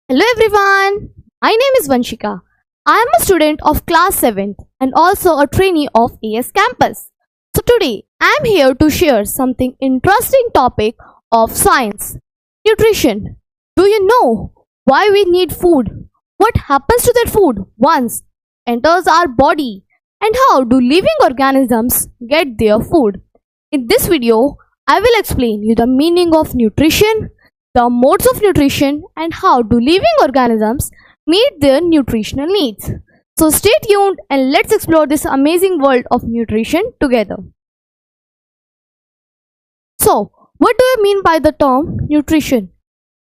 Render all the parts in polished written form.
Hello everyone, my name is Vanshika. I am a student of class 7th and also a trainee of AS campus. So today I am here to share something interesting topic of science, nutrition. Do you know why we need food? What happens to that food once enters our body and how do living organisms get their food? In this video, I will explain you the meaning of nutrition, the modes of nutrition, and how do living organisms meet their nutritional needs. So stay tuned and let's explore this amazing world of nutrition together. So, what do you mean by the term nutrition?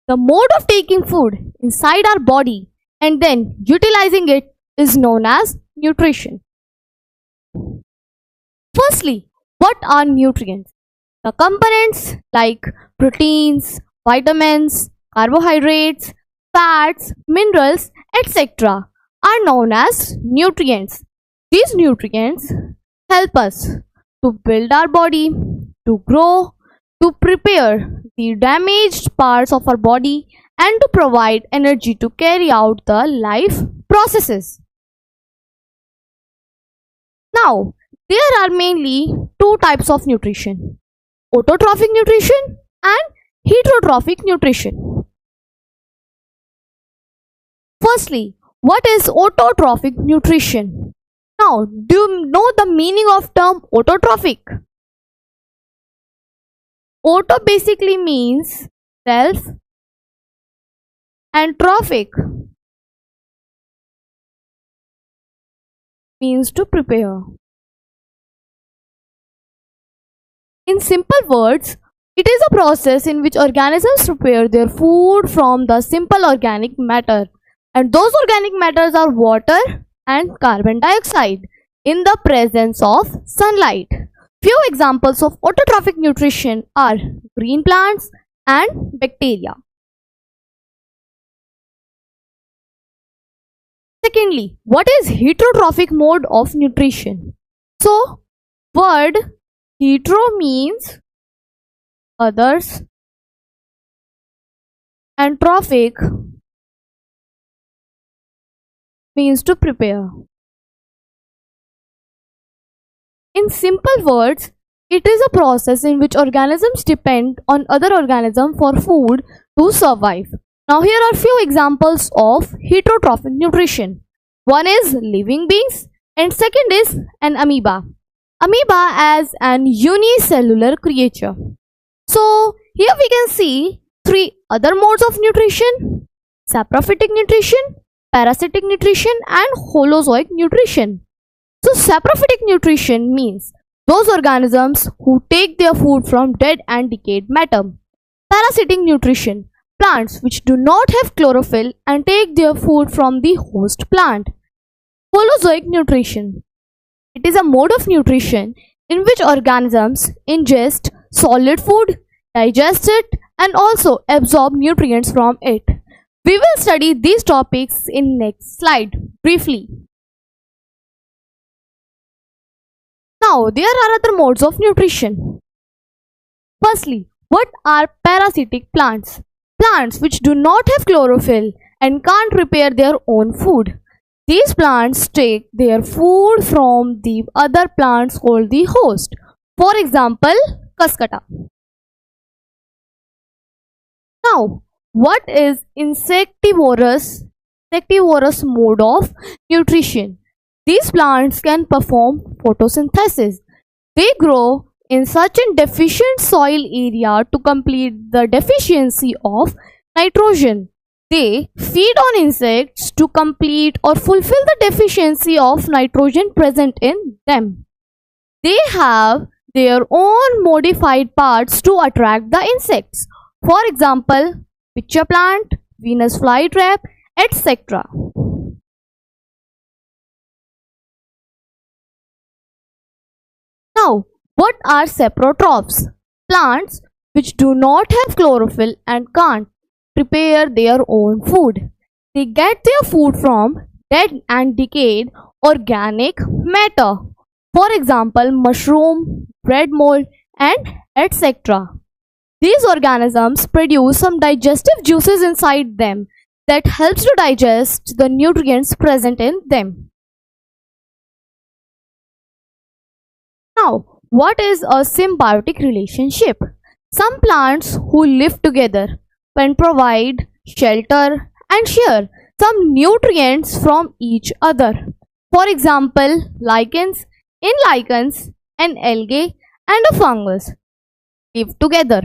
The mode of taking food inside our body and then utilizing it is known as nutrition. Firstly, what are nutrients? The components like proteins, vitamins, carbohydrates, fats, minerals, etc. are known as nutrients. These nutrients help us to build our body, to grow, to prepare the damaged parts of our body, and to provide energy to carry out the life processes. Now, there are mainly two types of nutrition: autotrophic nutrition and heterotrophic nutrition. Firstly, what is autotrophic nutrition? Now, do you know the meaning of term autotrophic? Auto basically means self and trophic means to prepare. In simple words, it is a process in which organisms prepare their food from the simple organic matter, and those organic matters are water and carbon dioxide in the presence of sunlight. Few examples of autotrophic nutrition are green plants and bacteria. Secondly, what is heterotrophic mode of nutrition? So, word hetero means others and trophic means to prepare. In simple words, it is a process in which organisms depend on other organisms for food to survive. Now here are few examples of heterotrophic nutrition. One is living beings and second is an amoeba. Amoeba as an unicellular creature. So here we can see three other modes of nutrition: saprophytic nutrition, parasitic nutrition and holozoic nutrition. So saprophytic nutrition means those organisms who take their food from dead and decayed matter. Parasitic nutrition, plants which do not have chlorophyll and take their food from the host plant. Holozoic nutrition, it is a mode of nutrition in which organisms ingest solid food, digest it and also absorb nutrients from it. We will study these topics in next slide briefly. Now there are other modes of nutrition. Firstly, what are parasitic plants? Plants which do not have chlorophyll and can't prepare their own food. These plants take their food from the other plants called the host. For example, cuscuta. Now, what is insectivorous mode of nutrition? These plants can perform photosynthesis. They grow in such a deficient soil area to complete the deficiency of nitrogen. They feed on insects to complete or fulfill the deficiency of nitrogen present in them. They have their own modified parts to attract the insects. For example, pitcher plant, Venus flytrap, etc. Now, what are saprotrophs? Plants which do not have chlorophyll and can't prepare their own food. They get their food from dead and decayed organic matter. For example, mushroom, bread mold, and etc. These organisms produce some digestive juices inside them that helps to digest the nutrients present in them. Now, what is a symbiotic relationship? Some plants who live together can provide shelter and share some nutrients from each other. For example, lichens, in lichens, an algae and a fungus live together.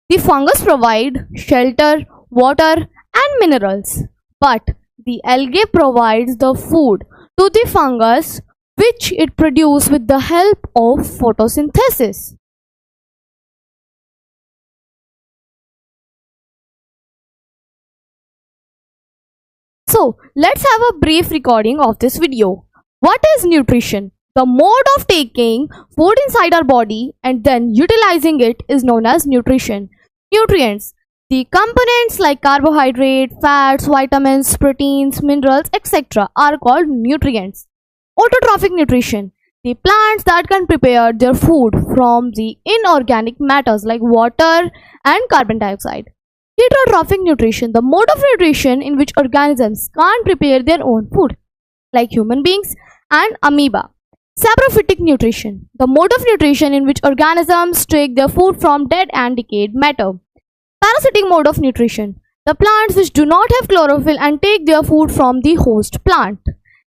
The fungus provide shelter, water and minerals, but the algae provides the food to the fungus which it produces with the help of photosynthesis. So let's have a brief recording of this video. What is nutrition? The mode of taking food inside our body and then utilizing it is known as nutrition. Nutrients. The components like carbohydrate, fats, vitamins, proteins, minerals, etc. are called nutrients. Autotrophic nutrition. The plants that can prepare their food from the inorganic matters like water and carbon dioxide. Heterotrophic nutrition. The mode of nutrition in which organisms can't prepare their own food like human beings and amoeba. Saprophytic nutrition. The mode of nutrition in which organisms take their food from dead and decayed matter. Parasitic mode of nutrition. The plants which do not have chlorophyll and take their food from the host plant.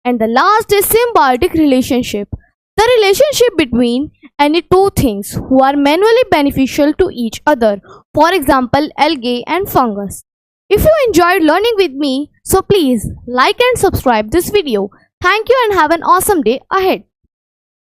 And the last is symbiotic relationship. The relationship between any two things who are manually beneficial to each other. For example, algae and fungus. If you enjoyed learning with me, so please like and subscribe this video. Thank you and have an awesome day ahead.